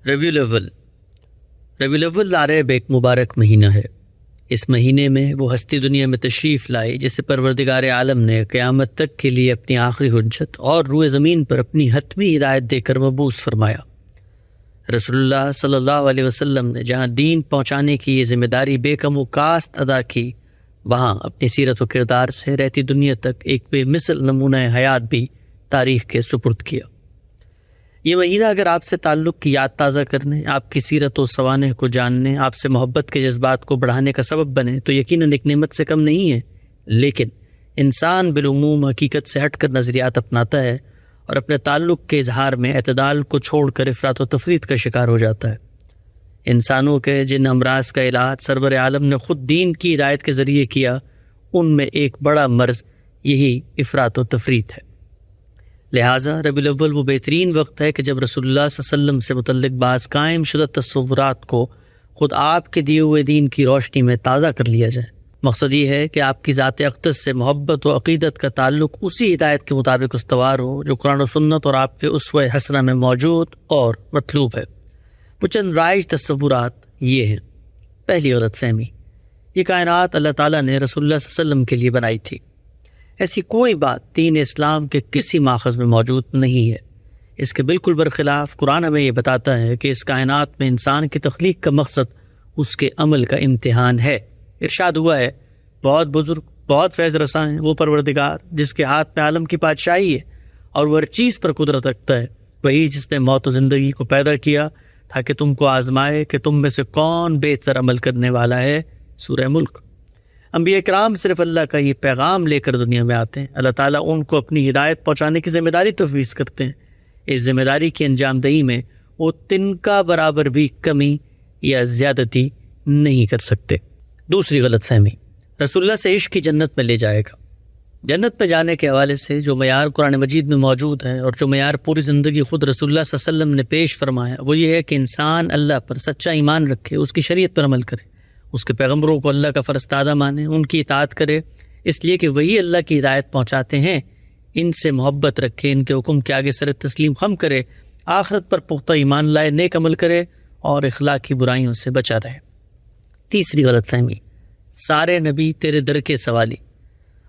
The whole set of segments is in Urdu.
ربیع الاول عرب ایک مبارک مہینہ ہے۔ اس مہینے میں وہ ہستی دنیا میں تشریف لائی جسے پروردگار عالم نے قیامت تک کے لیے اپنی آخری حجت اور روئے زمین پر اپنی حتمی ہدایت دے کر مبعوث فرمایا۔ رسول اللہ صلی اللہ علیہ وسلم نے جہاں دین پہنچانے کی یہ ذمہ داری بے کم و کاست ادا کی، وہاں اپنی سیرت و کردار سے رہتی دنیا تک ایک بے مثل نمونہ حیات بھی تاریخ کے سپرد کیا۔ یہ مہینہ اگر آپ سے تعلق کی یاد تازہ کرنے، آپ کی سیرت و سوانح کو جاننے، آپ سے محبت کے جذبات کو بڑھانے کا سبب بنے تو یقیناً ایک نعمت سے کم نہیں ہے۔ لیکن انسان بالعموم حقیقت سے ہٹ کر نظریات اپناتا ہے اور اپنے تعلق کے اظہار میں اعتدال کو چھوڑ کر افراط و تفریط کا شکار ہو جاتا ہے۔ انسانوں کے جن امراض کا علاج سرور عالم نے خود دین کی ہدایت کے ذریعے کیا، ان میں ایک بڑا مرض یہی افراط و تفریط ہے۔ لہٰذا ربیع الاول وہ بہترین وقت ہے کہ جب رسول اللہ صلی اللہ علیہ وسلم سے متعلق بعض قائم شدہ تصورات کو خود آپ کے دیے ہوئے دین کی روشنی میں تازہ کر لیا جائے۔ مقصد یہ ہے کہ آپ کی ذات اقدس سے محبت و عقیدت کا تعلق اسی ہدایت کے مطابق استوار ہو جو قرآن و سنت اور آپ کے اسوہ حسنہ میں موجود اور مطلوب ہے۔ وہ چند رائج تصورات یہ ہیں۔ پہلی غلط فہمی، یہ کائنات اللہ تعالیٰ نے رسول اللہ صلی اللہ علیہ وسلم کے لیے بنائی تھی۔ ایسی کوئی بات دین اسلام کے کسی ماخذ میں موجود نہیں ہے۔ اس کے بالکل برخلاف قرآن ہمیں یہ بتاتا ہے کہ اس کائنات میں انسان کی تخلیق کا مقصد اس کے عمل کا امتحان ہے۔ ارشاد ہوا ہے، بہت بزرگ، بہت فیض رساں ہے وہ پروردگار جس کے ہاتھ میں عالم کی بادشاہی ہے اور وہ ہر چیز پر قدرت رکھتا ہے، وہی جس نے موت و زندگی کو پیدا کیا تاکہ تم کو آزمائے کہ تم میں سے کون بہتر عمل کرنے والا ہے۔ سورہ ملک۔ انبیاء کرام صرف اللہ کا یہ پیغام لے کر دنیا میں آتے ہیں۔ اللہ تعالیٰ ان کو اپنی ہدایت پہنچانے کی ذمہ داری تفویض کرتے ہیں۔ اس ذمہ داری کی انجام دہی میں وہ تنکا برابر بھی کمی یا زیادتی نہیں کر سکتے۔ دوسری غلط فہمی، رسول اللہ سے عشق کی جنت میں لے جائے گا۔ جنت میں جانے کے حوالے سے جو معیار قرآن مجید میں موجود ہے اور جو معیار پوری زندگی خود رسول اللہ صلی اللہ علیہ وسلم نے پیش فرمایا، وہ یہ ہے کہ انسان اللہ پر سچا ایمان رکھے، اس کی شریعت پر عمل کرے، اس کے پیغمبروں کو اللہ کا فرستادہ مانے، ان کی اطاعت کرے، اس لیے کہ وہی اللہ کی ہدایت پہنچاتے ہیں، ان سے محبت رکھے، ان کے حکم کے آگے سر تسلیم خم کرے، آخرت پر پختہ ایمان لائے، نیک عمل کرے اور اخلاق کی برائیوں سے بچا رہے۔ تیسری غلط فہمی، سارے نبی تیرے در کے سوالی۔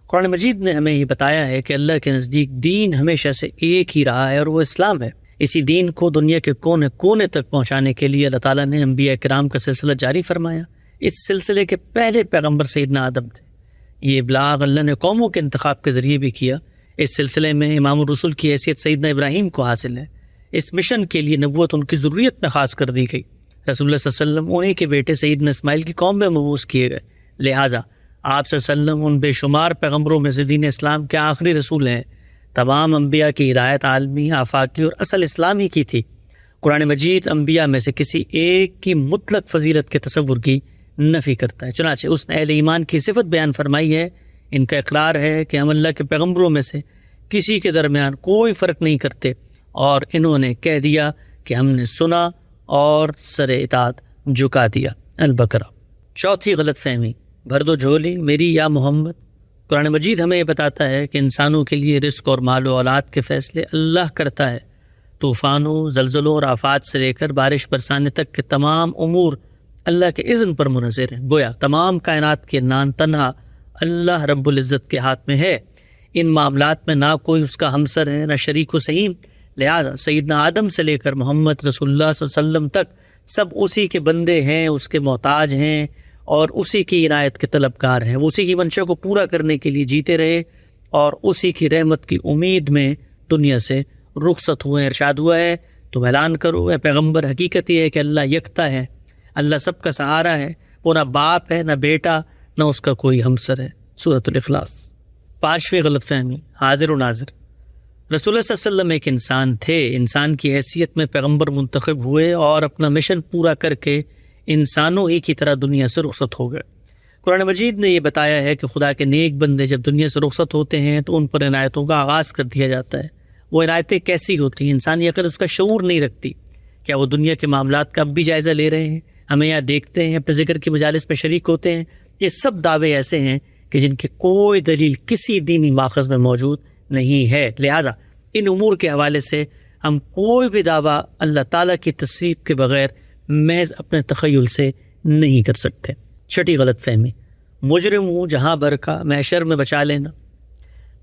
قرآن مجید نے ہمیں یہ بتایا ہے کہ اللہ کے نزدیک دین ہمیشہ سے ایک ہی رہا ہے اور وہ اسلام ہے۔ اسی دین کو دنیا کے کونے کونے تک پہنچانے کے لیے اللہ تعالیٰ نے انبیاء کرام کا سلسلہ جاری فرمایا۔ اس سلسلے کے پہلے پیغمبر سیدنا آدم تھے۔ یہ ابلاغ اللہ نے قوموں کے انتخاب کے ذریعے بھی کیا۔ اس سلسلے میں امام الرسول کی حیثیت سیدنا ابراہیم کو حاصل ہے۔ اس مشن کے لیے نبوت ان کی ضروریت میں خاص کر دی گئی۔ رسول اللہ صلی اللہ علیہ وسلم انہی کے بیٹے سیدنا اسماعیل کی قوم میں مبعوث کیے گئے، لہٰذا آپ صلی اللہ علیہ وسلم ان بے شمار پیغمبروں میں سے دین اسلام کے آخری رسول ہیں۔ تمام انبیاء کی ہدایت عالمی، آفاقی اور اصل اسلامی کی تھی۔ قرآن مجید انبیاء میں سے کسی ایک کی مطلق فضیلت کے تصور کی نفی کرتا ہے، چنانچہ اس نے اہل ایمان کی صفت بیان فرمائی ہے۔ ان کا اقرار ہے کہ ہم اللہ کے پیغمبروں میں سے کسی کے درمیان کوئی فرق نہیں کرتے، اور انہوں نے کہہ دیا کہ ہم نے سنا اور سر اطاعت جھکا دیا۔ البقرہ۔ چوتھی غلط فہمی، بھر دو جھولی میری یا محمد۔ قرآن مجید ہمیں یہ بتاتا ہے کہ انسانوں کے لیے رزق اور مال و اولاد کے فیصلے اللہ کرتا ہے۔ طوفانوں، زلزلوں اور آفات سے لے کر بارش برسانے تک کے تمام امور اللہ کے اذن پر منحصر ہیں، گویا تمام کائنات کے نان تنہا اللہ رب العزت کے ہاتھ میں ہے۔ ان معاملات میں نہ کوئی اس کا ہمسر ہے، نہ شریک و سہیم، لہٰذا سیدنا آدم سے لے کر محمد رسول اللہ صلی اللہ علیہ وسلم تک سب اسی کے بندے ہیں، اس کے محتاج ہیں اور اسی کی عنایت کے طلبگار ہیں۔ وہ اسی کی منشا کو پورا کرنے کے لیے جیتے رہے اور اسی کی رحمت کی امید میں دنیا سے رخصت ہوئے۔ ارشاد ہوا ہے، تم اعلان کرو اے پیغمبر، حقیقت یہ ہے کہ اللہ یکتا ہے، اللہ سب کا سہارا ہے، وہ نہ باپ ہے، نہ بیٹا، نہ اس کا کوئی ہمسر ہے۔ سورۃ الاخلاص۔ پانچویں غلط فہمی، حاضر و ناظر۔ رسول اللہ صلی اللہ علیہ وسلم ایک انسان تھے، انسان کی حیثیت میں پیغمبر منتخب ہوئے اور اپنا مشن پورا کر کے انسانوں ہی کی طرح دنیا سے رخصت ہو گئے۔ قرآن مجید نے یہ بتایا ہے کہ خدا کے نیک بندے جب دنیا سے رخصت ہوتے ہیں تو ان پر عنایتوں کا آغاز کر دیا جاتا ہے۔ وہ عنایتیں کیسی ہوتی ہیں؟ انسانی عقل اس کا شعور نہیں رکھتی۔ کیا وہ دنیا کے معاملات کا اب بھی جائزہ لے رہے ہیں؟ ہمیں یہاں دیکھتے ہیں، اپنے ذکر کی مجالس میں شریک ہوتے ہیں۔ یہ سب دعوے ایسے ہیں کہ جن کی کوئی دلیل کسی دینی ماخذ میں موجود نہیں ہے، لہٰذا ان امور کے حوالے سے ہم کوئی بھی دعویٰ اللہ تعالیٰ کی تصدیق کے بغیر محض اپنے تخیل سے نہیں کر سکتے۔ چھٹی غلط فہمی، مجرم ہوں جہاں بھر کا محشر میں بچا لینا۔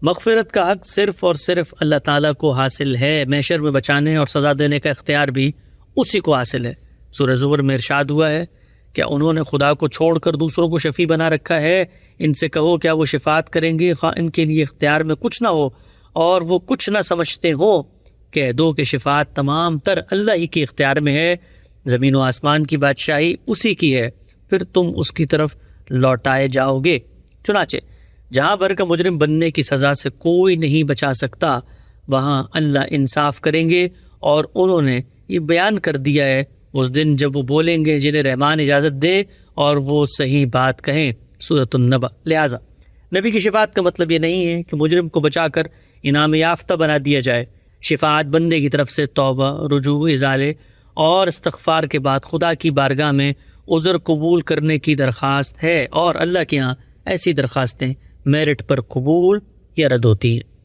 مغفرت کا حق صرف اور صرف اللہ تعالیٰ کو حاصل ہے، محشر میں بچانے اور سزا دینے کا اختیار بھی اسی کو حاصل ہے۔ سورہ زمر میں ارشاد ہوا ہے، کیا انہوں نے خدا کو چھوڑ کر دوسروں کو شفیع بنا رکھا ہے؟ ان سے کہو کیا وہ شفاعت کریں گے خواہ ان کے لیے اختیار میں کچھ نہ ہو اور وہ کچھ نہ سمجھتے ہوں؟ کہہ دو کہ شفاعت تمام تر اللہ ہی کے اختیار میں ہے، زمین و آسمان کی بادشاہی اسی کی ہے، پھر تم اس کی طرف لوٹائے جاؤ گے۔ چنانچہ جہاں بھر کا مجرم بننے کی سزا سے کوئی نہیں بچا سکتا، وہاں اللہ انصاف کریں گے، اور انہوں نے یہ بیان کر دیا ہے اس دن جب وہ بولیں گے جنہیں رحمان اجازت دے اور وہ صحیح بات کہیں۔ سورۃ النبأ۔ لہٰذا نبی کی شفاعت کا مطلب یہ نہیں ہے کہ مجرم کو بچا کر انعام یافتہ بنا دیا جائے۔ شفاعت بندے کی طرف سے توبہ، رجوع، ازالے اور استغفار کے بعد خدا کی بارگاہ میں عذر قبول کرنے کی درخواست ہے، اور اللہ کے ہاں ایسی درخواستیں میرٹ پر قبول یا رد ہوتی ہیں۔